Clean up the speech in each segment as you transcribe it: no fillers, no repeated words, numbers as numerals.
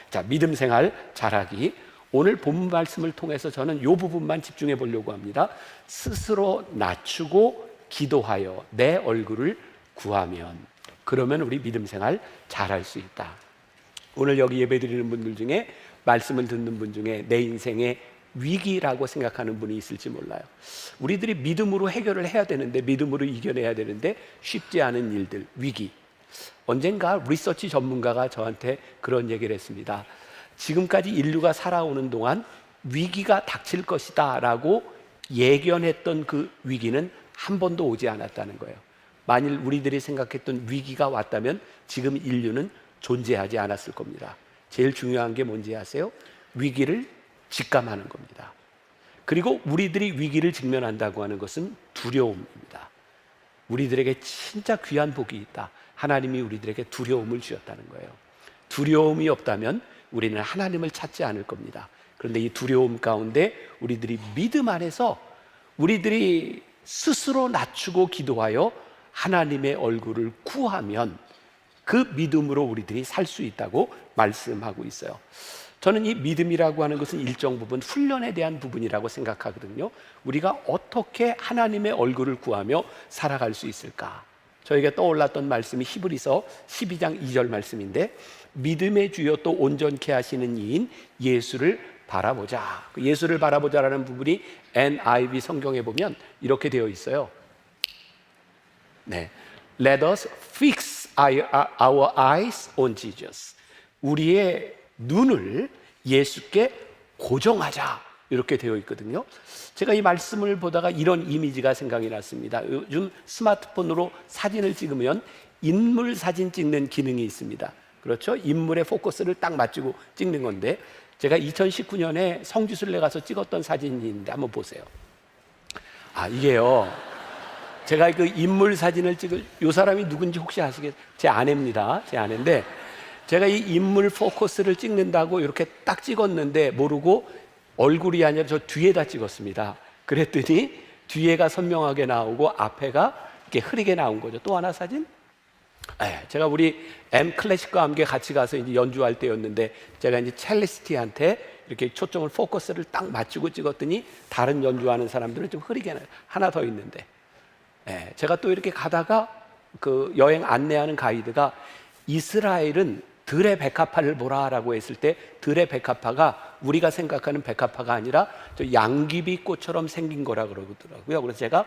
자, 믿음 생활 잘하기. 오늘 본 말씀을 통해서 저는 이 부분만 집중해 보려고 합니다. 스스로 낮추고 기도하여 내 얼굴을 구하면, 그러면 우리 믿음 생활 잘할 수 있다. 오늘 여기 예배 드리는 분들 중에, 말씀을 듣는 분 중에 내 인생의 위기라고 생각하는 분이 있을지 몰라요. 우리들이 믿음으로 해결을 해야 되는데, 믿음으로 이겨내야 되는데 쉽지 않은 일들, 위기. 언젠가 리서치 전문가가 저한테 그런 얘기를 했습니다. 지금까지 인류가 살아오는 동안 위기가 닥칠 것이다 라고 예견했던 그 위기는 한 번도 오지 않았다는 거예요. 만일 우리들이 생각했던 위기가 왔다면 지금 인류는 존재하지 않았을 겁니다. 제일 중요한 게 뭔지 아세요? 위기를 직감하는 겁니다. 그리고 우리들이 위기를 직면한다고 하는 것은 두려움입니다. 우리들에게 진짜 귀한 복이 있다. 하나님이 우리들에게 두려움을 주셨다는 거예요. 두려움이 없다면 우리는 하나님을 찾지 않을 겁니다. 그런데 이 두려움 가운데 우리들이 믿음 안에서 우리들이 스스로 낮추고 기도하여 하나님의 얼굴을 구하면 그 믿음으로 우리들이 살 수 있다고 말씀하고 있어요. 저는 이 믿음이라고 하는 것은 일정 부분 훈련에 대한 부분이라고 생각하거든요. 우리가 어떻게 하나님의 얼굴을 구하며 살아갈 수 있을까? 저에게 떠올랐던 말씀이 히브리서 12장 2절 말씀인데, 믿음의 주여 또 온전케 하시는 이인 예수를 바라보자. 예수를 바라보자라는 부분이 NIV 성경에 보면 이렇게 되어 있어요. Let us fix our eyes on Jesus. 우리의 눈을 예수께 고정하자, 이렇게 되어 있거든요. 제가 이 말씀을 보다가 이런 이미지가 생각이 났습니다. 요즘 스마트폰으로 사진을 찍으면 인물 사진 찍는 기능이 있습니다. 그렇죠? 인물의 포커스를 딱 맞추고 찍는 건데, 제가 2019년에 성지순례 가서 찍었던 사진이 있는데 한번 보세요. 이게요, 제가 그 인물 사진을 찍을, 이 사람이 누군지 혹시 아시겠어요? 제 아내입니다. 제 아내인데, 제가 이 인물 포커스를 찍는다고 이렇게 딱 찍었는데 모르고 얼굴이 아니라 저 뒤에다 찍었습니다. 그랬더니 뒤에가 선명하게 나오고 앞에가 이렇게 흐리게 나온 거죠. 또 하나 사진? 제가 우리 M 클래식과 함께 같이 가서 이제 연주할 때였는데, 제가 이제 첼리스트한테 이렇게 초점을 포커스를 딱 맞추고 찍었더니 다른 연주하는 사람들은 좀 흐리게 나요. 하나 더 있는데, 제가 또 이렇게 가다가 그 여행 안내하는 가이드가 이스라엘은 들의 백합화를 보라라고 했을 때, 들의 백합화가 우리가 생각하는 백합화가 아니라 저 양귀비꽃처럼 생긴 거라 그러더라고요. 그래서 제가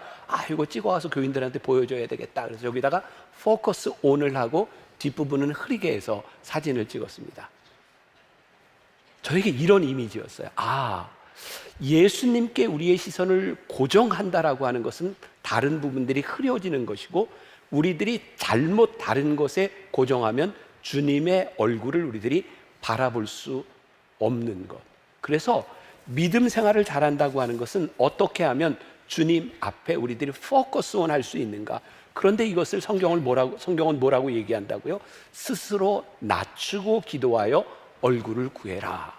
이거 찍어 와서 교인들한테 보여줘야 되겠다. 그래서 여기다가 포커스 온을 하고 뒷부분은 흐리게 해서 사진을 찍었습니다. 저에게 이런 이미지였어요. 예수님께 우리의 시선을 고정한다라고 하는 것은 다른 부분들이 흐려지는 것이고, 우리들이 잘못 다른 것에 고정하면 주님의 얼굴을 우리들이 바라볼 수 없는 것. 그래서 믿음 생활을 잘한다고 하는 것은 어떻게 하면 주님 앞에 우리들이 포커스온 할 수 있는가? 그런데 이것을 성경은 뭐라고 얘기한다고요? 스스로 낮추고 기도하여 얼굴을 구해라.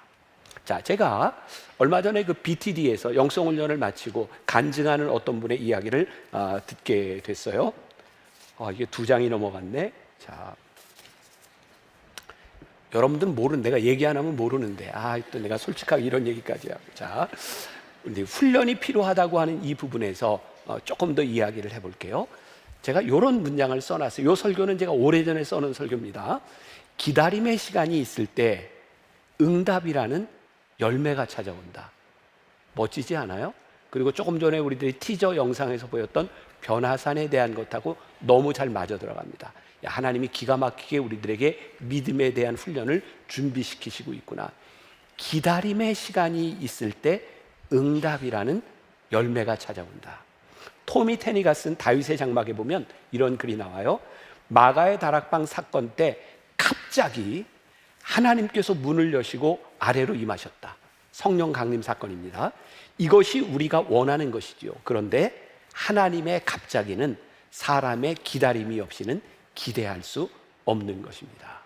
자, 제가 얼마 전에 그 BTD에서 영성훈련을 마치고 간증하는 어떤 분의 이야기를 듣게 됐어요. 이게 2장이 넘어갔네. 자, 여러분들은 내가 얘기 안 하면 모르는데, 또 내가 솔직하게 이런 얘기까지 하고. 자, 근데 훈련이 필요하다고 하는 이 부분에서 조금 더 이야기를 해볼게요. 제가 이런 문장을 써놨어요. 이 설교는 제가 오래전에 써놓은 설교입니다. 기다림의 시간이 있을 때 응답이라는 열매가 찾아온다. 멋지지 않아요? 그리고 조금 전에 우리들이 티저 영상에서 보였던 변화산에 대한 것하고 너무 잘 맞아 들어갑니다. 하나님이 기가 막히게 우리들에게 믿음에 대한 훈련을 준비시키시고 있구나. 기다림의 시간이 있을 때 응답이라는 열매가 찾아온다. 토미 테니가 쓴 다윗의 장막에 보면 이런 글이 나와요. 마가의 다락방 사건 때 갑자기 하나님께서 문을 여시고 아래로 임하셨다. 성령 강림 사건입니다. 이것이 우리가 원하는 것이지요. 그런데 하나님의 갑자기는 사람의 기다림이 없이는 기대할 수 없는 것입니다.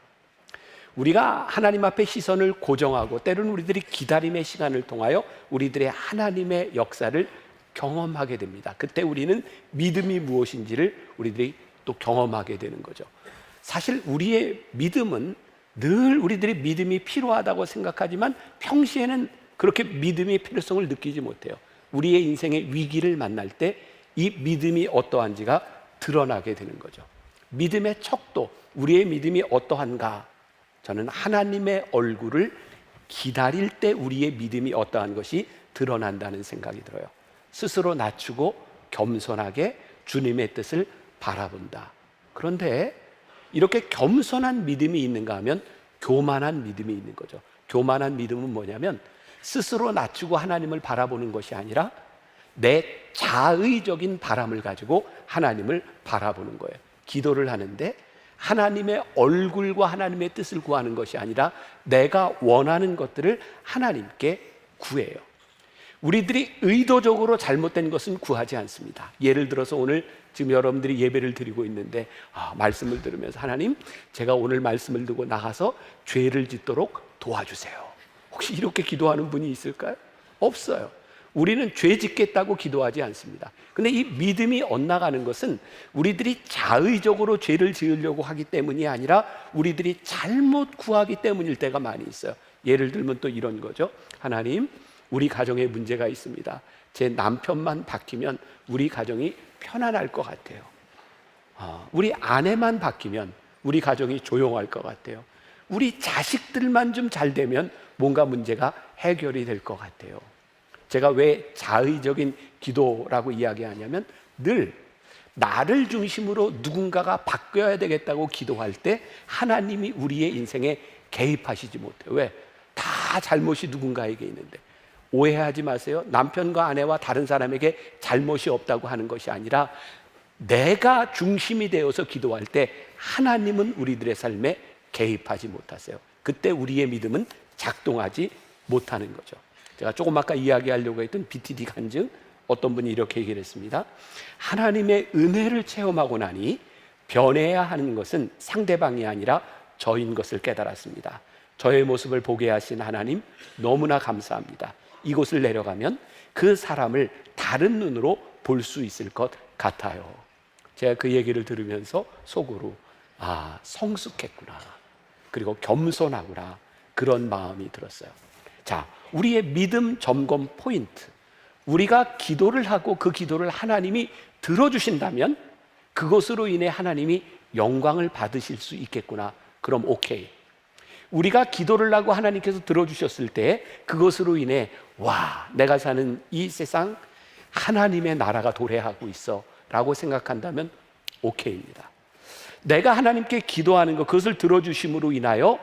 우리가 하나님 앞에 시선을 고정하고 때로는 우리들이 기다림의 시간을 통하여 우리들의 하나님의 역사를 경험하게 됩니다. 그때 우리는 믿음이 무엇인지를 우리들이 또 경험하게 되는 거죠. 사실 우리의 믿음은 늘 우리들이 믿음이 필요하다고 생각하지만 평시에는 그렇게 믿음의 필요성을 느끼지 못해요. 우리의 인생의 위기를 만날 때 이 믿음이 어떠한지가 드러나게 되는 거죠. 믿음의 척도, 우리의 믿음이 어떠한가? 저는 하나님의 얼굴을 기다릴 때 우리의 믿음이 어떠한 것이 드러난다는 생각이 들어요. 스스로 낮추고 겸손하게 주님의 뜻을 바라본다. 그런데 이렇게 겸손한 믿음이 있는가 하면 교만한 믿음이 있는 거죠. 교만한 믿음은 뭐냐면 스스로 낮추고 하나님을 바라보는 것이 아니라 내 자의적인 바람을 가지고 하나님을 바라보는 거예요. 기도를 하는데 하나님의 얼굴과 하나님의 뜻을 구하는 것이 아니라 내가 원하는 것들을 하나님께 구해요. 우리들이 의도적으로 잘못된 것은 구하지 않습니다. 예를 들어서 오늘 지금 여러분들이 예배를 드리고 있는데 말씀을 들으면서 하나님, 제가 오늘 말씀을 듣고 나가서 죄를 짓도록 도와주세요. 혹시 이렇게 기도하는 분이 있을까요? 없어요. 우리는 죄 짓겠다고 기도하지 않습니다. 근데 이 믿음이 엇나가는 것은 우리들이 자의적으로 죄를 지으려고 하기 때문이 아니라 우리들이 잘못 구하기 때문일 때가 많이 있어요. 예를 들면 또 이런 거죠. 하나님, 우리 가정에 문제가 있습니다. 제 남편만 바뀌면 우리 가정이 편안할 것 같아요. 우리 아내만 바뀌면 우리 가정이 조용할 것 같아요. 우리 자식들만 좀 잘 되면 뭔가 문제가 해결이 될 것 같아요. 제가 왜 자의적인 기도라고 이야기하냐면 늘 나를 중심으로 누군가가 바뀌어야 되겠다고 기도할 때 하나님이 우리의 인생에 개입하시지 못해요. 왜? 다 잘못이 누군가에게 있는데. 오해하지 마세요. 남편과 아내와 다른 사람에게 잘못이 없다고 하는 것이 아니라 내가 중심이 되어서 기도할 때 하나님은 우리들의 삶에 개입하지 못하세요. 그때 우리의 믿음은 작동하지 못하는 거죠. 제가 조금 아까 이야기하려고 했던 BTD 간증, 어떤 분이 이렇게 얘기를 했습니다. 하나님의 은혜를 체험하고 나니 변해야 하는 것은 상대방이 아니라 저인 것을 깨달았습니다. 저의 모습을 보게 하신 하나님 너무나 감사합니다. 이곳을 내려가면 그 사람을 다른 눈으로 볼 수 있을 것 같아요. 제가 그 얘기를 들으면서 속으로 성숙했구나, 그리고 겸손하구나, 그런 마음이 들었어요. 자, 우리의 믿음 점검 포인트, 우리가 기도를 하고 그 기도를 하나님이 들어주신다면 그것으로 인해 하나님이 영광을 받으실 수 있겠구나. 그럼 오케이. 우리가 기도를 하고 하나님께서 들어주셨을 때 그것으로 인해 내가 사는 이 세상 하나님의 나라가 도래하고 있어 라고 생각한다면 오케이입니다. 내가 하나님께 기도하는 것, 그것을 들어주심으로 인하여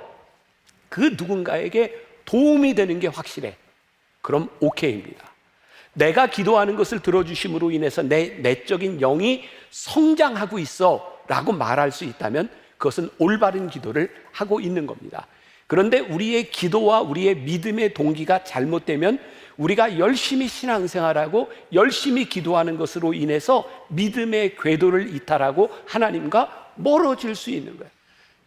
그 누군가에게 도움이 되는 게 확실해. 그럼 오케이입니다. 내가 기도하는 것을 들어주심으로 인해서 내 내적인 영이 성장하고 있어 라고 말할 수 있다면 그것은 올바른 기도를 하고 있는 겁니다. 그런데 우리의 기도와 우리의 믿음의 동기가 잘못되면 우리가 열심히 신앙생활하고 열심히 기도하는 것으로 인해서 믿음의 궤도를 이탈하고 하나님과 멀어질 수 있는 거예요.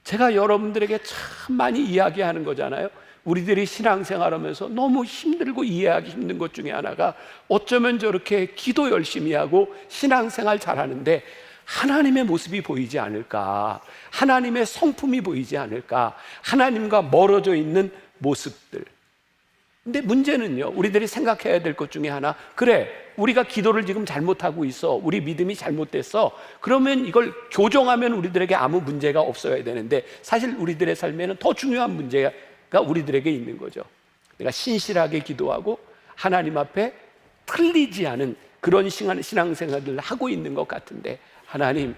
제가 여러분들에게 참 많이 이야기하는 거잖아요. 우리들이 신앙생활하면서 너무 힘들고 이해하기 힘든 것 중에 하나가 어쩌면 저렇게 기도 열심히 하고 신앙생활 잘하는데 하나님의 모습이 보이지 않을까, 하나님의 성품이 보이지 않을까, 하나님과 멀어져 있는 모습들. 근데 문제는요, 우리들이 생각해야 될 것 중에 하나, 그래, 우리가 기도를 지금 잘못하고 있어, 우리 믿음이 잘못됐어, 그러면 이걸 교정하면 우리들에게 아무 문제가 없어야 되는데 사실 우리들의 삶에는 더 중요한 문제가 우리들에게 있는 거죠. 내가 신실하게 기도하고 하나님 앞에 틀리지 않은 그런 신앙생활을 하고 있는 것 같은데, 하나님,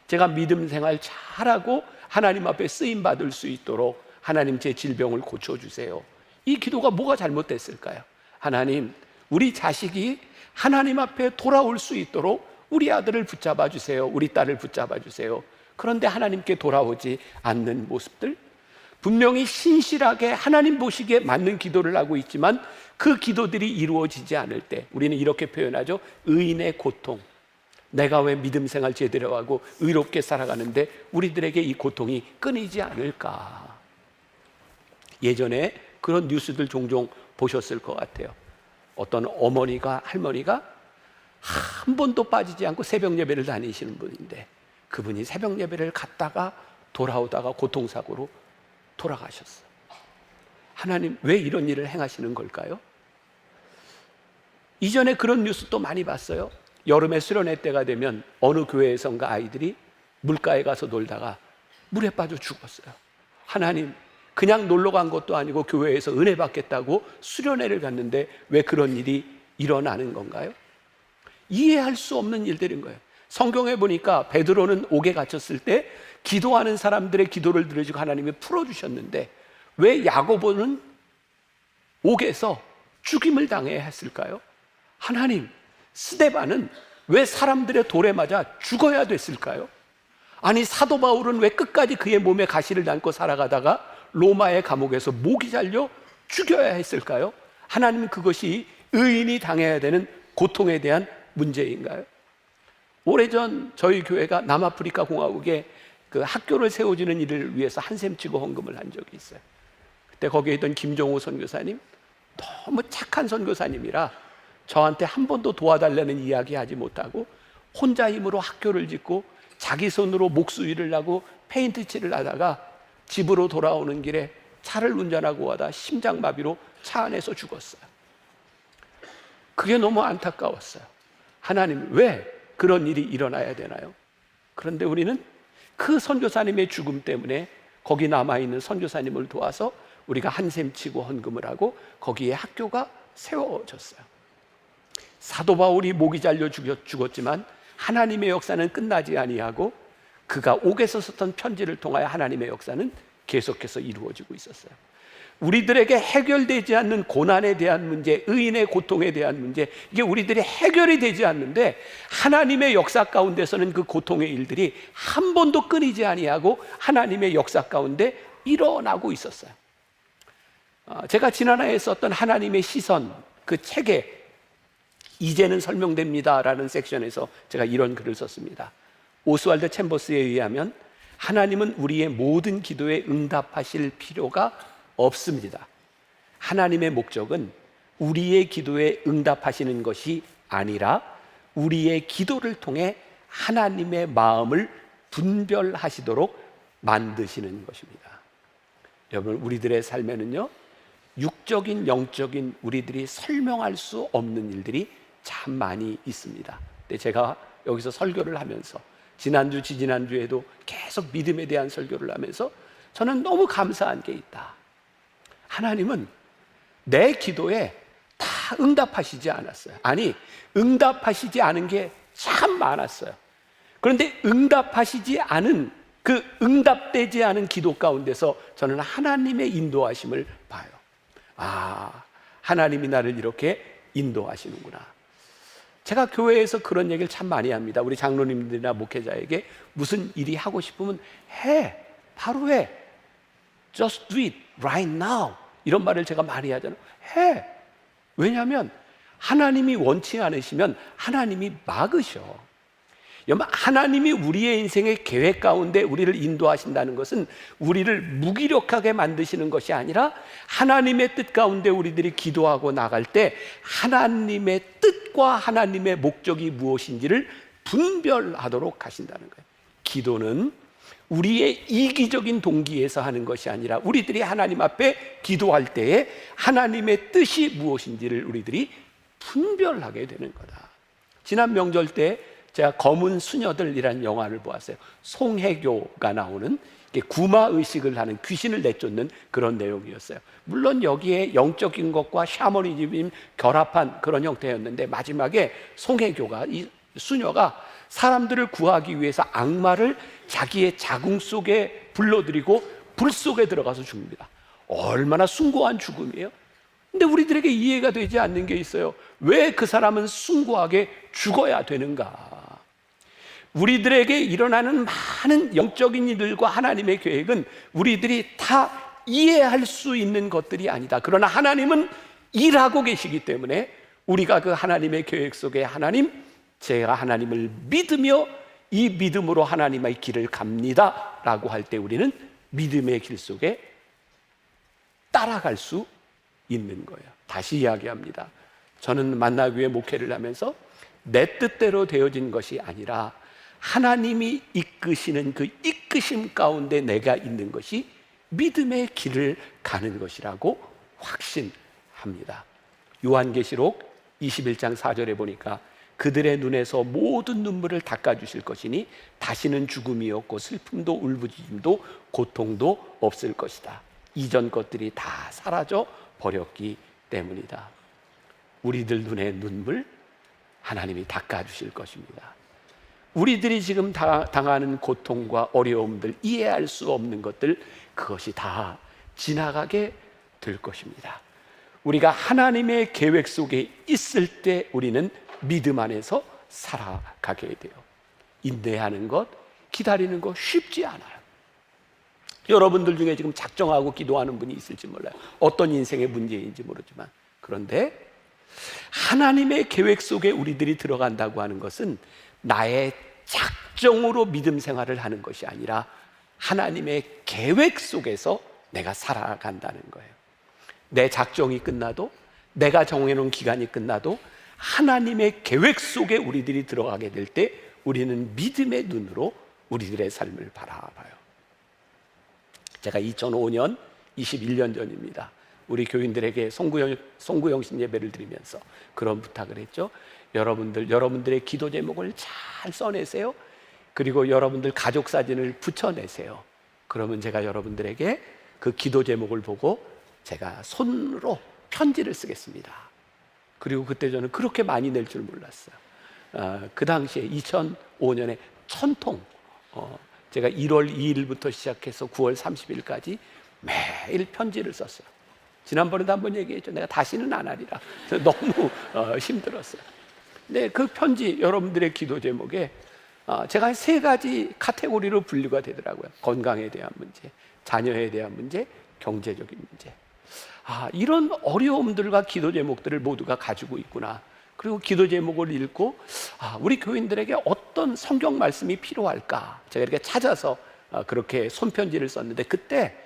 제가 믿음 생활 잘하고 하나님 앞에 쓰임 받을 수 있도록 하나님 제 질병을 고쳐주세요. 이 기도가 뭐가 잘못됐을까요? 하나님, 우리 자식이 하나님 앞에 돌아올 수 있도록 우리 아들을 붙잡아 주세요, 우리 딸을 붙잡아 주세요. 그런데 하나님께 돌아오지 않는 모습들, 분명히 신실하게 하나님 보시기에 맞는 기도를 하고 있지만 그 기도들이 이루어지지 않을 때 우리는 이렇게 표현하죠. 의인의 고통. 내가 왜 믿음 생활 제대로 하고 의롭게 살아가는데 우리들에게 이 고통이 끊이지 않을까. 예전에 그런 뉴스들 종종 보셨을 것 같아요. 어떤 어머니가, 할머니가 한 번도 빠지지 않고 새벽 예배를 다니시는 분인데 그분이 새벽 예배를 갔다가 돌아오다가 교통사고로 돌아가셨어요. 하나님 왜 이런 일을 행하시는 걸까요? 이전에 그런 뉴스 또 많이 봤어요. 여름에 수련회 때가 되면 어느 교회에선가 아이들이 물가에 가서 놀다가 물에 빠져 죽었어요. 하나님, 그냥 놀러 간 것도 아니고 교회에서 은혜 받겠다고 수련회를 갔는데 왜 그런 일이 일어나는 건가요? 이해할 수 없는 일들인 거예요. 성경에 보니까 베드로는 옥에 갇혔을 때 기도하는 사람들의 기도를 들으시고 하나님이 풀어주셨는데 왜 야고보는 옥에서 죽임을 당해야 했을까요? 하나님, 스데반은 왜 사람들의 돌에 맞아 죽어야 됐을까요? 아니, 사도 바울은 왜 끝까지 그의 몸에 가시를 담고 살아가다가 로마의 감옥에서 목이 잘려 죽여야 했을까요? 하나님은 그것이 의인이 당해야 되는 고통에 대한 문제인가요? 오래전 저희 교회가 남아프리카 공화국에 그 학교를 세워주는 일을 위해서 한샘치고 헌금을 한 적이 있어요. 그때 거기에 있던 김종호 선교사님, 너무 착한 선교사님이라 저한테 한 번도 도와달라는 이야기 하지 못하고 혼자 힘으로 학교를 짓고 자기 손으로 목수일을 하고 페인트 칠을 하다가 집으로 돌아오는 길에 차를 운전하고 하다 심장마비로 차 안에서 죽었어요. 그게 너무 안타까웠어요. 하나님, 왜 그런 일이 일어나야 되나요? 그런데 우리는 그 선교사님의 죽음 때문에 거기 남아있는 선교사님을 도와서 우리가 한샘 치고 헌금을 하고 거기에 학교가 세워졌어요. 사도 바울이 목이 잘려 죽었지만 하나님의 역사는 끝나지 아니하고 그가 옥에서 썼던 편지를 통하여 하나님의 역사는 계속해서 이루어지고 있었어요. 우리들에게 해결되지 않는 고난에 대한 문제, 의인의 고통에 대한 문제, 이게 우리들이 해결이 되지 않는데 하나님의 역사 가운데서는 그 고통의 일들이 한 번도 끊이지 아니하고 하나님의 역사 가운데 일어나고 있었어요. 제가 지난해에 썼던 하나님의 시선, 그 책에 이제는 설명됩니다 라는 섹션에서 제가 이런 글을 썼습니다. 오스왈드 챔버스에 의하면 하나님은 우리의 모든 기도에 응답하실 필요가 없습니다. 하나님의 목적은 우리의 기도에 응답하시는 것이 아니라 우리의 기도를 통해 하나님의 마음을 분별하시도록 만드시는 것입니다. 여러분, 우리들의 삶에는요, 육적인, 영적인 우리들이 설명할 수 없는 일들이 참 많이 있습니다. 근데 제가 여기서 설교를 하면서 지난주, 지지난주에도 계속 믿음에 대한 설교를 하면서 저는 너무 감사한 게 있다. 하나님은 내 기도에 다 응답하시지 않았어요. 아니, 응답하시지 않은 게 참 많았어요. 그런데 응답하시지 않은 그 응답되지 않은 기도 가운데서 저는 하나님의 인도하심을 봐요. 아, 하나님이 나를 이렇게 인도하시는구나. 제가 교회에서 그런 얘기를 참 많이 합니다. 우리 장로님들이나 목회자에게 무슨 일이 하고 싶으면 해, 바로 해. Just do it right now. 이런 말을 제가 많이 하잖아요. 해. 왜냐하면 하나님이 원치 않으시면 하나님이 막으셔. 여러분, 하나님이 우리의 인생의 계획 가운데 우리를 인도하신다는 것은 우리를 무기력하게 만드시는 것이 아니라 하나님의 뜻 가운데 우리들이 기도하고 나갈 때 하나님의 뜻과 하나님의 목적이 무엇인지를 분별하도록 하신다는 거예요. 기도는 우리의 이기적인 동기에서 하는 것이 아니라 우리들이 하나님 앞에 기도할 때에 하나님의 뜻이 무엇인지를 우리들이 분별하게 되는 거다. 지난 명절 때 제가 검은 수녀들이라는 영화를 보았어요. 송혜교가 나오는 구마의식을 하는, 귀신을 내쫓는 그런 내용이었어요. 물론 여기에 영적인 것과 샤머니즘이 결합한 그런 형태였는데 마지막에 송혜교가, 이 수녀가 사람들을 구하기 위해서 악마를 자기의 자궁 속에 불러들이고 불 속에 들어가서 죽습니다. 얼마나 숭고한 죽음이에요. 근데 우리들에게 이해가 되지 않는 게 있어요. 왜 그 사람은 숭고하게 죽어야 되는가? 우리들에게 일어나는 많은 영적인 일들과 하나님의 계획은 우리들이 다 이해할 수 있는 것들이 아니다. 그러나 하나님은 일하고 계시기 때문에 우리가 그 하나님의 계획 속에 하나님, 제가 하나님을 믿으며 이 믿음으로 하나님의 길을 갑니다 라고 할 때 우리는 믿음의 길 속에 따라갈 수 있는 거예요. 다시 이야기합니다. 저는 만나교회 목회를 하면서 내 뜻대로 되어진 것이 아니라 하나님이 이끄시는 그 이끄심 가운데 내가 있는 것이 믿음의 길을 가는 것이라고 확신합니다. 요한계시록 21장 4절에 보니까 그들의 눈에서 모든 눈물을 닦아주실 것이니 다시는 죽음이 없고 슬픔도 울부짖음도 고통도 없을 것이다. 이전 것들이 다 사라져 버렸기 때문이다. 우리들 눈의 눈물 하나님이 닦아주실 것입니다. 우리들이 지금 당하는 고통과 어려움들, 이해할 수 없는 것들, 그것이 다 지나가게 될 것입니다. 우리가 하나님의 계획 속에 있을 때 우리는 믿음 안에서 살아가게 돼요. 인내하는 것, 기다리는 것 쉽지 않아요. 여러분들 중에 지금 작정하고 기도하는 분이 있을지 몰라요. 어떤 인생의 문제인지 모르지만, 그런데 하나님의 계획 속에 우리들이 들어간다고 하는 것은 나의 작정으로 믿음 생활을 하는 것이 아니라 하나님의 계획 속에서 내가 살아간다는 거예요. 내 작정이 끝나도, 내가 정해놓은 기간이 끝나도 하나님의 계획 속에 우리들이 들어가게 될 때 우리는 믿음의 눈으로 우리들의 삶을 바라봐요. 제가 2005년 21년 전입니다. 우리 교인들에게 송구영신 예배를 드리면서 그런 부탁을 했죠. 여러분들의 기도 제목을 잘 써내세요. 그리고 여러분들 가족 사진을 붙여내세요. 그러면 제가 여러분들에게 그 기도 제목을 보고 제가 손으로 편지를 쓰겠습니다. 그리고 그때 저는 그렇게 많이 낼 줄 몰랐어요. 그 당시에 2005년에 1000통, 제가 1월 2일부터 시작해서 9월 30일까지 매일 편지를 썼어요. 지난번에도 한번 얘기했죠. 내가 다시는 안 하리라. 너무 힘들었어요. 근데 그 편지, 여러분들의 기도 제목에 제가 한 3가지 카테고리로 분류가 되더라고요. 건강에 대한 문제, 자녀에 대한 문제, 경제적인 문제. 이런 어려움들과 기도 제목들을 모두가 가지고 있구나. 그리고 기도 제목을 읽고 우리 교인들에게 어떤 성경 말씀이 필요할까, 제가 이렇게 찾아서 그렇게 손편지를 썼는데, 그때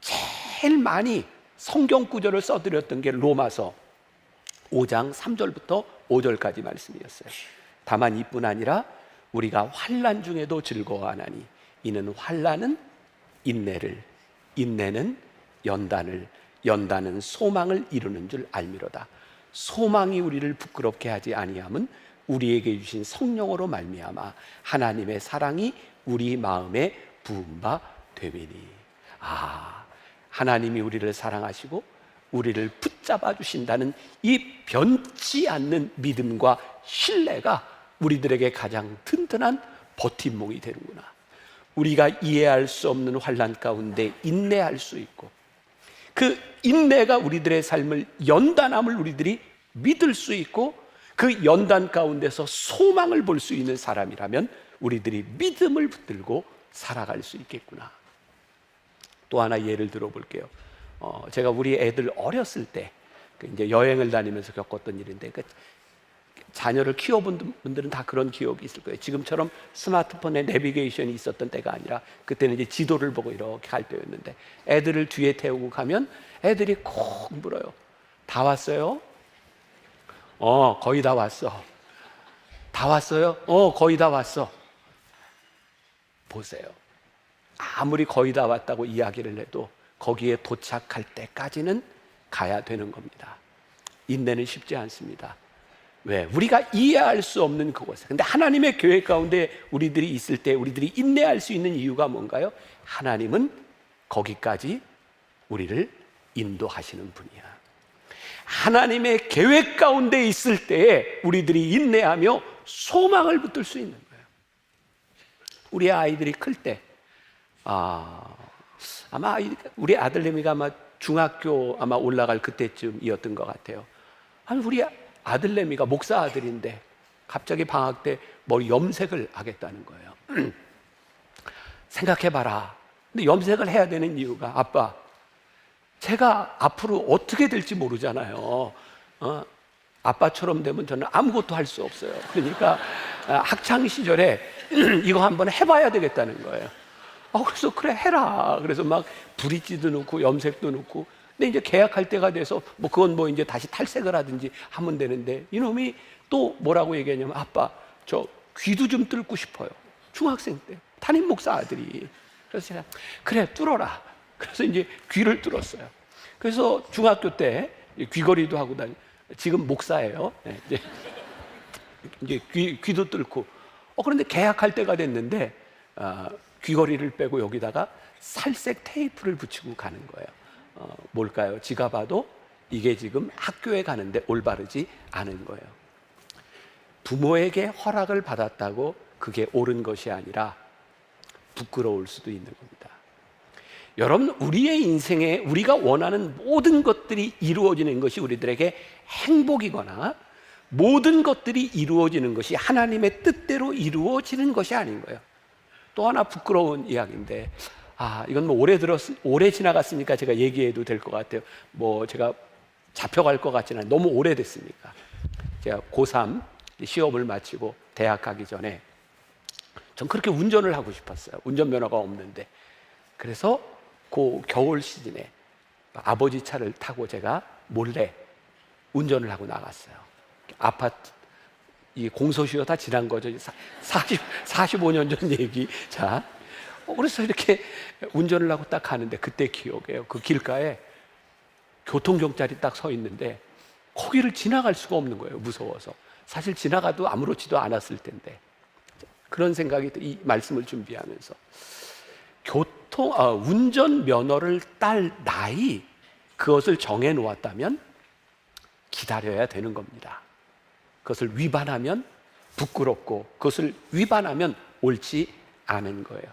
제일 많이 성경 구절을 써드렸던 게 로마서 5장 3절부터 5절까지 말씀이었어요. 다만 이뿐 아니라 우리가 환난 중에도 즐거워하나니 이는 환난은 인내를, 인내는 연단을, 연단은 소망을 이루는 줄 알미로다. 소망이 우리를 부끄럽게 하지 아니함은 우리에게 주신 성령으로 말미암아 하나님의 사랑이 우리 마음에 부은 바 됨이니. 하나님이 우리를 사랑하시고 우리를 붙잡아 주신다는 이 변치 않는 믿음과 신뢰가 우리들에게 가장 든든한 버팀목이 되는구나. 우리가 이해할 수 없는 환난 가운데 인내할 수 있고, 그 인내가 우리들의 삶을, 연단함을 우리들이 믿을 수 있고, 그 연단 가운데서 소망을 볼 수 있는 사람이라면 우리들이 믿음을 붙들고 살아갈 수 있겠구나. 또 하나 예를 들어 볼게요. 제가 우리 애들 어렸을 때 이제 여행을 다니면서 겪었던 일인데, 그 자녀를 키워본 분들은 다 그런 기억이 있을 거예요. 지금처럼 스마트폰에 내비게이션이 있었던 때가 아니라 그때는 이제 지도를 보고 이렇게 갈 때였는데, 애들을 뒤에 태우고 가면 애들이 콕 물어요. 다 왔어요? 거의 다 왔어. 다 왔어요? 거의 다 왔어. 보세요. 아무리 거의 다 왔다고 이야기를 해도 거기에 도착할 때까지는 가야 되는 겁니다. 인내는 쉽지 않습니다. 왜? 우리가 이해할 수 없는 그곳에. 근데 하나님의 계획 가운데 우리들이 있을 때 우리들이 인내할 수 있는 이유가 뭔가요? 하나님은 거기까지 우리를 인도하시는 분이야. 하나님의 계획 가운데 있을 때에 우리들이 인내하며 소망을 붙들 수 있는 거예요. 우리 아이들이 클 때, 아마 우리 아들내미가 아마 중학교 아마 올라갈 그때쯤이었던 것 같아요. 우리 아들내미가 목사 아들인데 갑자기 방학 때 머리 염색을 하겠다는 거예요. 생각해봐라. 근데 염색을 해야 되는 이유가, 아빠, 제가 앞으로 어떻게 될지 모르잖아요. 아빠처럼 되면 저는 아무것도 할 수 없어요. 그러니까 학창 시절에 이거 한번 해봐야 되겠다는 거예요. 그래서 그래 해라. 그래서 막 브릿지도 넣고 염색도 넣고. 근데 이제 계약할 때가 돼서 그건 이제 다시 탈색을 하든지 하면 되는데, 이놈이 또 뭐라고 얘기하냐면, 아빠, 저 귀도 좀 뚫고 싶어요. 중학생 때 담임 목사 아들이. 그래서 제가 그래 뚫어라. 그래서 이제 귀를 뚫었어요. 그래서 중학교 때 귀걸이도 하고 지금 목사예요. 네, 이제 귀도 뚫고. 그런데 계약할 때가 됐는데 귀걸이를 빼고 여기다가 살색 테이프를 붙이고 가는 거예요. 뭘까요? 지가 봐도 이게 지금 학교에 가는데 올바르지 않은 거예요. 부모에게 허락을 받았다고 그게 옳은 것이 아니라 부끄러울 수도 있는 겁니다. 여러분, 우리의 인생에 우리가 원하는 모든 것들이 이루어지는 것이 우리들에게 행복이거나 모든 것들이 이루어지는 것이 하나님의 뜻대로 이루어지는 것이 아닌 거예요. 또 하나 부끄러운 이야기인데, 이건 뭐 오래 지나갔으니까 제가 얘기해도 될 것 같아요. 뭐 제가 잡혀갈 것 같지는 않아요. 너무 오래됐으니까. 제가 고3 시험을 마치고 대학 가기 전에 전 그렇게 운전을 하고 싶었어요. 운전면허가 없는데. 그래서 그 겨울 시즌에 아버지 차를 타고 제가 몰래 운전을 하고 나갔어요. 아파트, 이 공소시효 다 지난 거죠. 45년 전 얘기. 자, 그래서 이렇게 운전을 하고 딱 가는데 그때 기억해요. 그 길가에 교통경찰이 딱 서 있는데 거기를 지나갈 수가 없는 거예요. 무서워서. 사실 지나가도 아무렇지도 않았을 텐데. 그런 생각이 이 말씀을 준비하면서 운전면허를 딸 나이, 그것을 정해 놓았다면 기다려야 되는 겁니다. 그것을 위반하면 부끄럽고 그것을 위반하면 옳지 않은 거예요.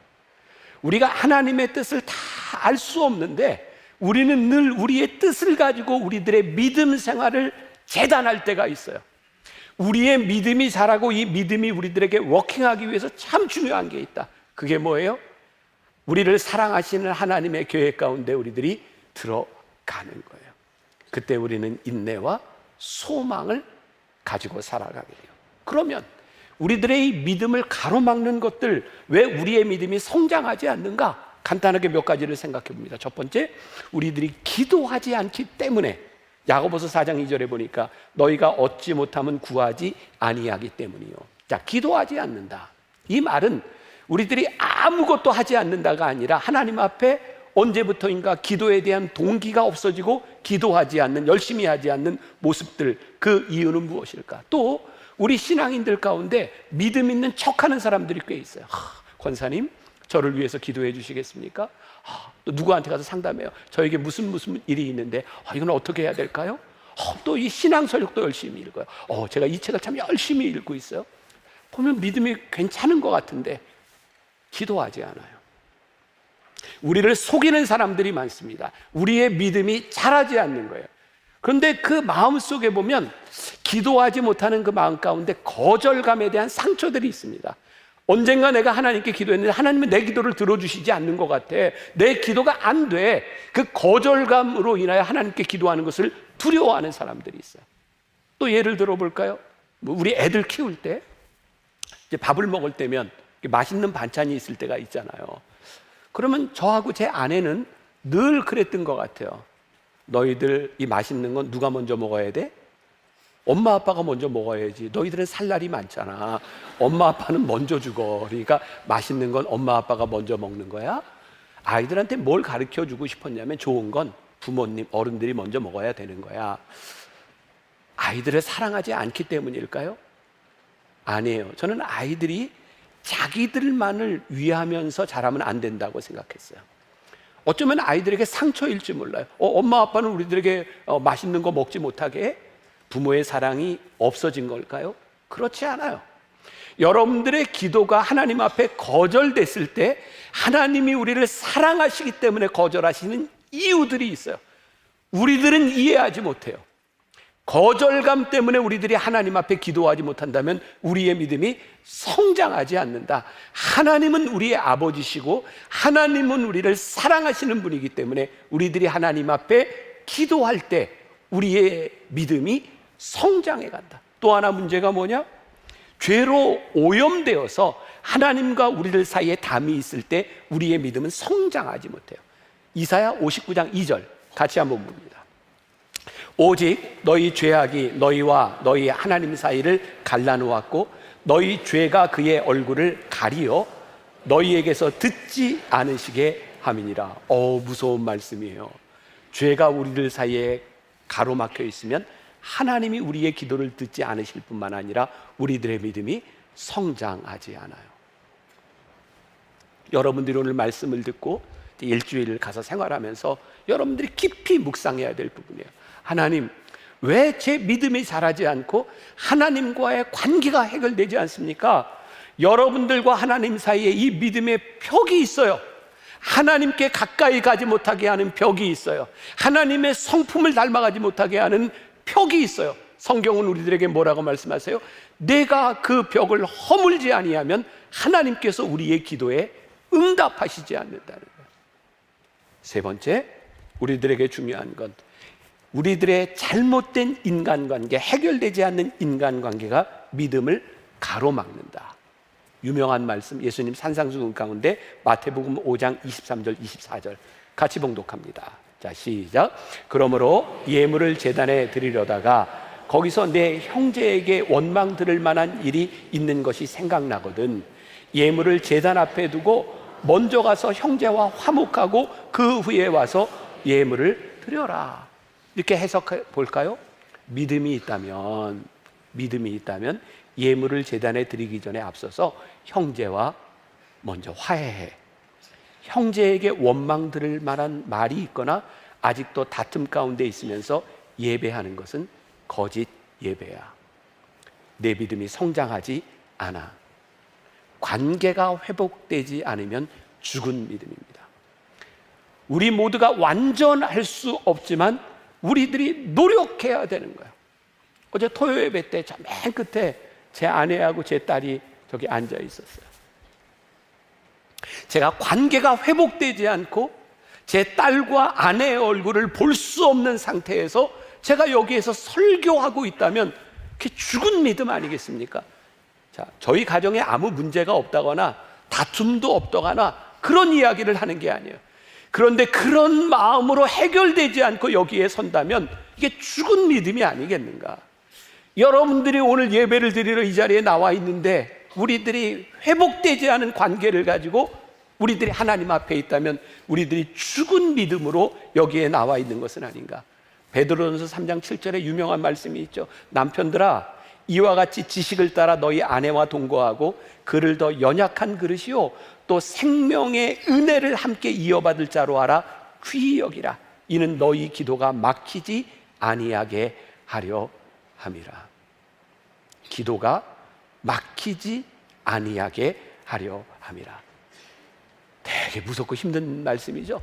우리가 하나님의 뜻을 다 알 수 없는데 우리는 늘 우리의 뜻을 가지고 우리들의 믿음 생활을 재단할 때가 있어요. 우리의 믿음이 자라고 이 믿음이 우리들에게 워킹하기 위해서 참 중요한 게 있다. 그게 뭐예요? 우리를 사랑하시는 하나님의 계획 가운데 우리들이 들어가는 거예요. 그때 우리는 인내와 소망을 가지고 살아가게 돼요. 그러면 우리들의 이 믿음을 가로막는 것들, 왜 우리의 믿음이 성장하지 않는가? 간단하게 몇 가지를 생각해 봅니다. 첫 번째, 우리들이 기도하지 않기 때문에. 야고보서 4장 2절에 보니까 너희가 얻지 못하면 구하지 아니하기 때문이요. 자, 기도하지 않는다. 이 말은 우리들이 아무것도 하지 않는다가 아니라 하나님 앞에 언제부터인가 기도에 대한 동기가 없어지고 기도하지 않는, 열심히 하지 않는 모습들, 그 이유는 무엇일까? 또 우리 신앙인들 가운데 믿음 있는 척하는 사람들이 꽤 있어요. 권사님, 저를 위해서 기도해 주시겠습니까? 또 누구한테 가서 상담해요. 저에게 무슨 일이 있는데 이건 어떻게 해야 될까요? 또 이 신앙서적도 열심히 읽어요. 제가 이 책을 참 열심히 읽고 있어요. 보면 믿음이 괜찮은 것 같은데 기도하지 않아요. 우리를 속이는 사람들이 많습니다. 우리의 믿음이 자라지 않는 거예요. 그런데 그 마음 속에 보면 기도하지 못하는 그 마음 가운데 거절감에 대한 상처들이 있습니다. 언젠가 내가 하나님께 기도했는데 하나님은 내 기도를 들어주시지 않는 것 같아. 내 기도가 안 돼. 그 거절감으로 인하여 하나님께 기도하는 것을 두려워하는 사람들이 있어요. 또 예를 들어 볼까요? 우리 애들 키울 때 이제 밥을 먹을 때면 맛있는 반찬이 있을 때가 있잖아요. 그러면 저하고 제 아내는 늘 그랬던 것 같아요. 너희들 이 맛있는 건 누가 먼저 먹어야 돼? 엄마 아빠가 먼저 먹어야지. 너희들은 살 날이 많잖아. 엄마 아빠는 먼저 죽어. 그러니까 맛있는 건 엄마 아빠가 먼저 먹는 거야. 아이들한테 뭘 가르쳐 주고 싶었냐면 좋은 건 부모님, 어른들이 먼저 먹어야 되는 거야. 아이들을 사랑하지 않기 때문일까요? 아니에요. 저는 아이들이 자기들만을 위하면서 자라면 안 된다고 생각했어요. 어쩌면 아이들에게 상처일지 몰라요. 엄마 아빠는 우리들에게 맛있는 거 먹지 못하게 해? 부모의 사랑이 없어진 걸까요? 그렇지 않아요. 여러분들의 기도가 하나님 앞에 거절됐을 때 하나님이 우리를 사랑하시기 때문에 거절하시는 이유들이 있어요. 우리들은 이해하지 못해요. 거절감 때문에 우리들이 하나님 앞에 기도하지 못한다면 우리의 믿음이 성장하지 않는다. 하나님은 우리의 아버지시고 하나님은 우리를 사랑하시는 분이기 때문에 우리들이 하나님 앞에 기도할 때 우리의 믿음이 성장해 간다. 또 하나 문제가 뭐냐? 죄로 오염되어서 하나님과 우리들 사이에 담이 있을 때 우리의 믿음은 성장하지 못해요. 이사야 59장 2절 같이 한번 봅니다. 오직 너희 죄악이 너희와 너희 하나님 사이를 갈라놓았고 너희 죄가 그의 얼굴을 가리어 너희에게서 듣지 않으시게 함이니라. 무서운 말씀이에요. 죄가 우리들 사이에 가로막혀 있으면 하나님이 우리의 기도를 듣지 않으실 뿐만 아니라 우리들의 믿음이 성장하지 않아요. 여러분들이 오늘 말씀을 듣고 일주일을 가서 생활하면서 여러분들이 깊이 묵상해야 될 부분이에요. 하나님, 왜 제 믿음이 자라지 않고 하나님과의 관계가 해결되지 않습니까? 여러분들과 하나님 사이에 이 믿음의 벽이 있어요. 하나님께 가까이 가지 못하게 하는 벽이 있어요. 하나님의 성품을 닮아가지 못하게 하는 벽이 있어요. 성경은 우리들에게 뭐라고 말씀하세요? 내가 그 벽을 허물지 아니하면 하나님께서 우리의 기도에 응답하시지 않는다는 거예요. 세 번째, 우리들에게 중요한 건 우리들의 잘못된 인간관계, 해결되지 않는 인간관계가 믿음을 가로막는다. 유명한 말씀, 예수님 산상수훈 가운데 마태복음 5장 23절 24절 같이 봉독합니다. 자, 시작. 그러므로 예물을 제단에 드리려다가 거기서 내 형제에게 원망 들을 만한 일이 있는 것이 생각나거든 예물을 제단 앞에 두고 먼저 가서 형제와 화목하고 그 후에 와서 예물을 드려라. 이렇게 해석해 볼까요? 믿음이 있다면 예물을 제단에 드리기 전에 앞서서 형제와 먼저 화해해. 형제에게 원망 들을 만한 말이 있거나 아직도 다툼 가운데 있으면서 예배하는 것은 거짓 예배야. 내 믿음이 성장하지 않아. 관계가 회복되지 않으면 죽은 믿음입니다. 우리 모두가 완전할 수 없지만 우리들이 노력해야 되는 거예요. 어제 토요 예배 때 저 맨 끝에 제 아내하고 제 딸이 저기 앉아 있었어요. 제가 관계가 회복되지 않고 제 딸과 아내의 얼굴을 볼 수 없는 상태에서 제가 여기에서 설교하고 있다면 그게 죽은 믿음 아니겠습니까? 자, 저희 가정에 아무 문제가 없다거나 다툼도 없다거나 그런 이야기를 하는 게 아니에요. 그런데 그런 마음으로 해결되지 않고 여기에 선다면 이게 죽은 믿음이 아니겠는가? 여러분들이 오늘 예배를 드리러 이 자리에 나와 있는데 우리들이 회복되지 않은 관계를 가지고 우리들이 하나님 앞에 있다면 우리들이 죽은 믿음으로 여기에 나와 있는 것은 아닌가? 베드로전서 3장 7절에 유명한 말씀이 있죠. 남편들아, 이와 같이 지식을 따라 너희 아내와 동거하고 그를 더 연약한 그릇이요 또 생명의 은혜를 함께 이어받을 자로 하라. 귀히 여기라. 이는 너희 기도가 막히지 아니하게 하려 함이라. 기도가 막히지 아니하게 하려 함이라. 되게 무섭고 힘든 말씀이죠.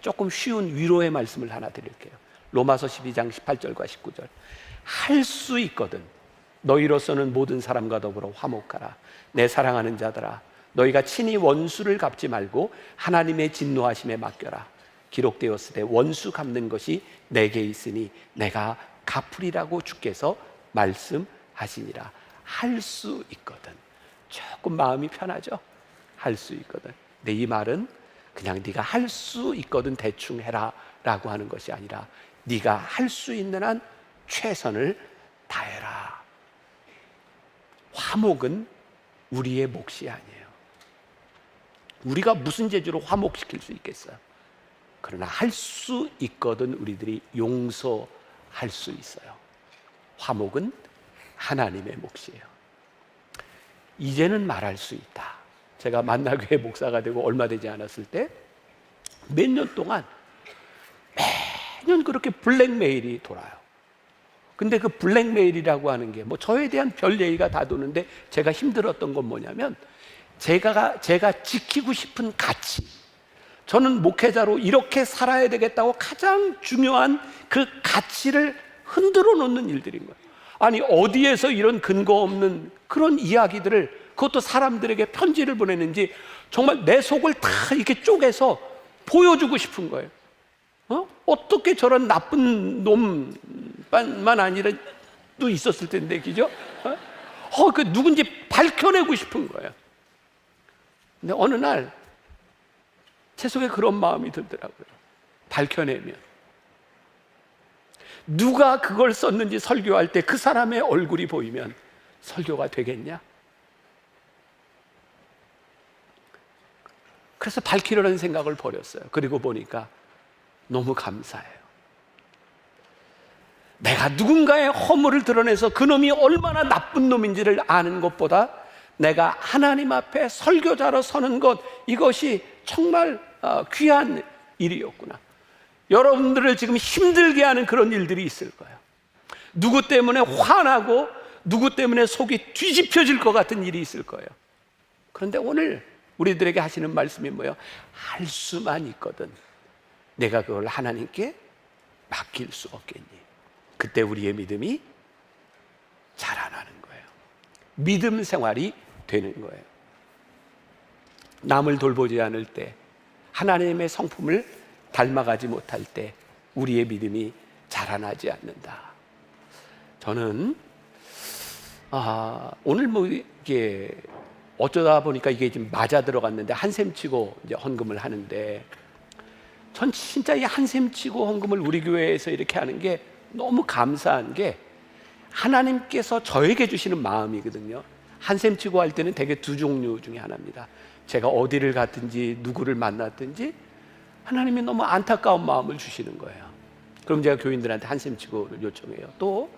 조금 쉬운 위로의 말씀을 하나 드릴게요. 로마서 12장 18절과 19절. 할 수 있거든 너희로서는 모든 사람과 더불어 화목하라. 내 사랑하는 자들아, 너희가 친히 원수를 갚지 말고 하나님의 진노하심에 맡겨라. 기록되었을 때 원수 갚는 것이 내게 있으니 내가 갚으리라고 주께서 말씀하시니라. 할 수 있거든. 조금 마음이 편하죠? 할 수 있거든. 근데 이 말은 그냥 네가 할 수 있거든 대충 해라 라고 하는 것이 아니라 네가 할 수 있는 한 최선을 다해라. 화목은 우리의 몫이 아니에요. 우리가 무슨 재주로 화목시킬 수 있겠어요? 그러나 할 수 있거든 우리들이 용서할 수 있어요. 화목은 하나님의 몫이에요. 이제는 말할 수 있다. 제가 만나교회 목사가 되고 얼마 되지 않았을 때 몇 년 동안 매년 그렇게 블랙메일이 돌아요. 근데 그 블랙메일이라고 하는 게 뭐 저에 대한 별 얘기가 다 도는데 제가 힘들었던 건 뭐냐면 제가 지키고 싶은 가치, 저는 목회자로 이렇게 살아야 되겠다고 가장 중요한 그 가치를 흔들어 놓는 일들인 거예요. 아니 어디에서 이런 근거 없는 그런 이야기들을, 그것도 사람들에게 편지를 보내는지 정말 내 속을 다 이렇게 쪼개서 보여주고 싶은 거예요. 어떻게 저런 나쁜 놈만 아니라 또 있었을 텐데, 그죠? 그 누군지 밝혀내고 싶은 거예요. 근데 어느 날 제 속에 그런 마음이 들더라고요. 밝혀내면 누가 그걸 썼는지 설교할 때 그 사람의 얼굴이 보이면 설교가 되겠냐? 그래서 밝히려는 생각을 버렸어요. 그리고 보니까 너무 감사해요. 내가 누군가의 허물을 드러내서 그놈이 얼마나 나쁜 놈인지를 아는 것보다 내가 하나님 앞에 설교자로 서는 것, 이것이 정말 귀한 일이었구나. 여러분들을 지금 힘들게 하는 그런 일들이 있을 거예요. 누구 때문에 화나고 누구 때문에 속이 뒤집혀질 것 같은 일이 있을 거예요. 그런데 오늘 우리들에게 하시는 말씀이 뭐예요? 할 수만 있거든 내가 그걸 하나님께 맡길 수 없겠니? 그때 우리의 믿음이 자라나는 거예요. 믿음 생활이 되는 거예요. 남을 돌보지 않을 때, 하나님의 성품을 닮아가지 못할 때 우리의 믿음이 자라나지 않는다. 저는 오늘 이게 어쩌다 보니까 이게 지금 맞아 들어갔는데 한샘 치고 이제 헌금을 하는데, 전 진짜 이 한샘 치고 헌금을 우리 교회에서 이렇게 하는 게 너무 감사한 게 하나님께서 저에게 주시는 마음이거든요. 한샘 치고 할 때는 되게 두 종류 중에 하나입니다. 제가 어디를 갔든지 누구를 만났든지 하나님이 너무 안타까운 마음을 주시는 거예요. 그럼 제가 교인들한테 한샘 치고를 요청해요. 또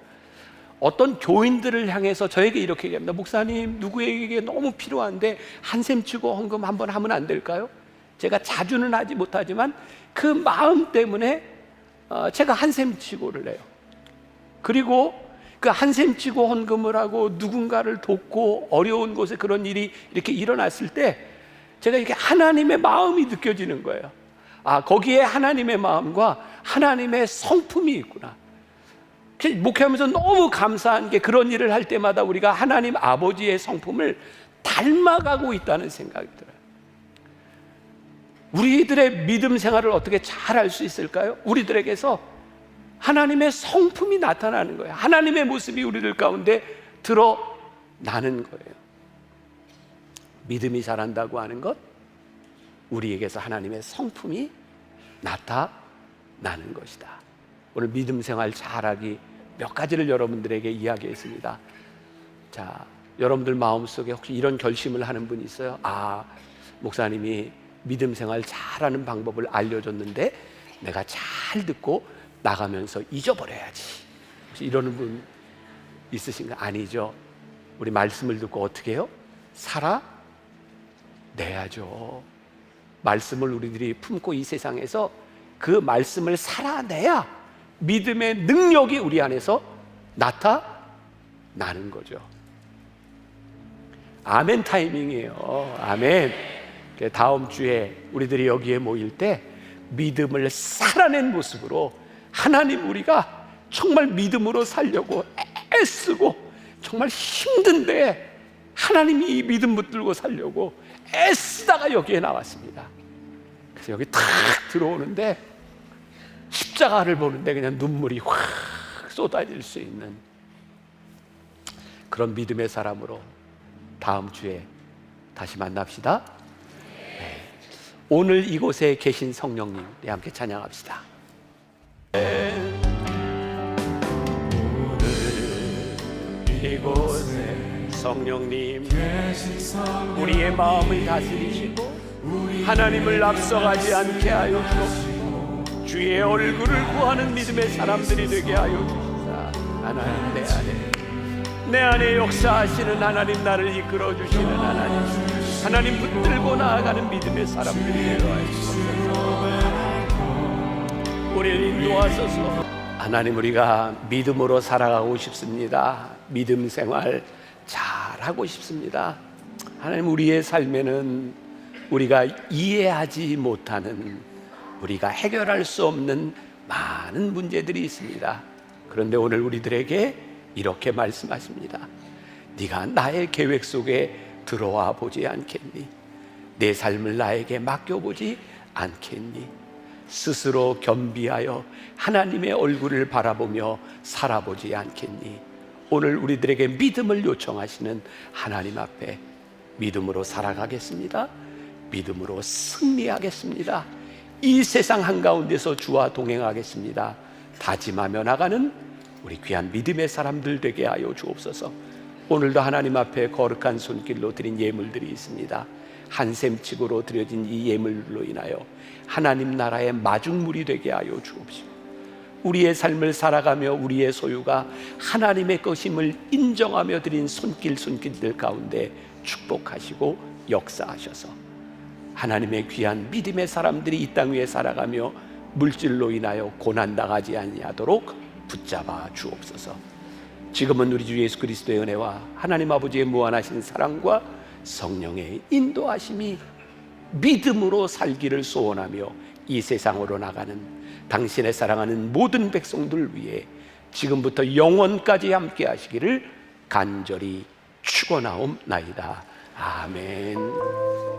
어떤 교인들을 향해서 저에게 이렇게 얘기합니다. 목사님, 누구에게 너무 필요한데 한샘 치고 헌금 한번 하면 안 될까요? 제가 자주는 하지 못하지만 그 마음 때문에 제가 한샘 치고를 해요. 그리고 그 한샘 치고 헌금을 하고 누군가를 돕고 어려운 곳에 그런 일이 이렇게 일어났을 때 제가 이렇게 하나님의 마음이 느껴지는 거예요. 거기에 하나님의 마음과 하나님의 성품이 있구나. 목회하면서 너무 감사한 게 그런 일을 할 때마다 우리가 하나님 아버지의 성품을 닮아가고 있다는 생각이 들어요. 우리들의 믿음 생활을 어떻게 잘 할 수 있을까요? 우리들에게서 하나님의 성품이 나타나는 거예요. 하나님의 모습이 우리들 가운데 드러나는 거예요. 믿음이 자란다고 하는 것, 우리에게서 하나님의 성품이 나타나는 것이다. 오늘 믿음 생활 잘하기 몇 가지를 여러분들에게 이야기했습니다. 자, 여러분들 마음속에 혹시 이런 결심을 하는 분이 있어요? 목사님이 믿음 생활 잘하는 방법을 알려줬는데 내가 잘 듣고 나가면서 잊어버려야지. 혹시 이러는 분 있으신가? 아니죠. 우리 말씀을 듣고 어떻게 해요? 살아내야죠. 말씀을 우리들이 품고 이 세상에서 그 말씀을 살아내야 믿음의 능력이 우리 안에서 나타나는 거죠. 아멘 타이밍이에요. 아멘. 다음 주에 우리들이 여기에 모일 때 믿음을 살아낸 모습으로 하나님, 우리가 정말 믿음으로 살려고 애쓰고 정말 힘든데 하나님이 이 믿음 붙들고 살려고 애쓰다가 여기에 나왔습니다. 그래서 여기 탁 들어오는데 십자가를 보는데 그냥 눈물이 확 쏟아질 수 있는 그런 믿음의 사람으로 다음 주에 다시 만납시다. 네. 오늘 이곳에 계신 성령님, 네, 함께 찬양합시다. 오늘 이곳에 성령님, 우리의 마음을 다스리시고 하나님을 앞서가지 않게 하여 주옵시고 주의 얼굴을 구하는 믿음의 사람들이 되게 하여 주시사. 하나님, 내 안에 역사하시는 하나님, 나를 이끌어 주시는 하나님 붙들고 나아가는 믿음의 사람들이 되게 하여 주옵소서. 우리를 인도하소서. 하나님, 우리가 믿음으로 살아가고 싶습니다. 믿음 생활 잘하고 싶습니다. 하나님, 우리의 삶에는 우리가 이해하지 못하는, 우리가 해결할 수 없는 많은 문제들이 있습니다. 그런데 오늘 우리들에게 이렇게 말씀하십니다. 네가 나의 계획 속에 들어와 보지 않겠니? 내 삶을 나에게 맡겨보지 않겠니? 스스로 겸비하여 하나님의 얼굴을 바라보며 살아보지 않겠니? 오늘 우리들에게 믿음을 요청하시는 하나님 앞에 믿음으로 살아가겠습니다. 믿음으로 승리하겠습니다. 이 세상 한가운데서 주와 동행하겠습니다. 다짐하며 나가는 우리 귀한 믿음의 사람들 되게 하여 주옵소서. 오늘도 하나님 앞에 거룩한 손길로 드린 예물들이 있습니다. 한샘칙으로 드려진 이 예물로 인하여 하나님 나라의 마중물이 되게 하여 주옵시고, 우리의 삶을 살아가며 우리의 소유가 하나님의 것임을 인정하며 드린 손길들 가운데 축복하시고 역사하셔서 하나님의 귀한 믿음의 사람들이 이 땅 위에 살아가며 물질로 인하여 고난당하지 아니하도록 붙잡아 주옵소서. 지금은 우리 주 예수 그리스도의 은혜와 하나님 아버지의 무한하신 사랑과 성령의 인도하심이 믿음으로 살기를 소원하며 이 세상으로 나가는 당신의 사랑하는 모든 백성들 위해 지금부터 영원까지 함께 하시기를 간절히 축원하옵나이다. 아멘.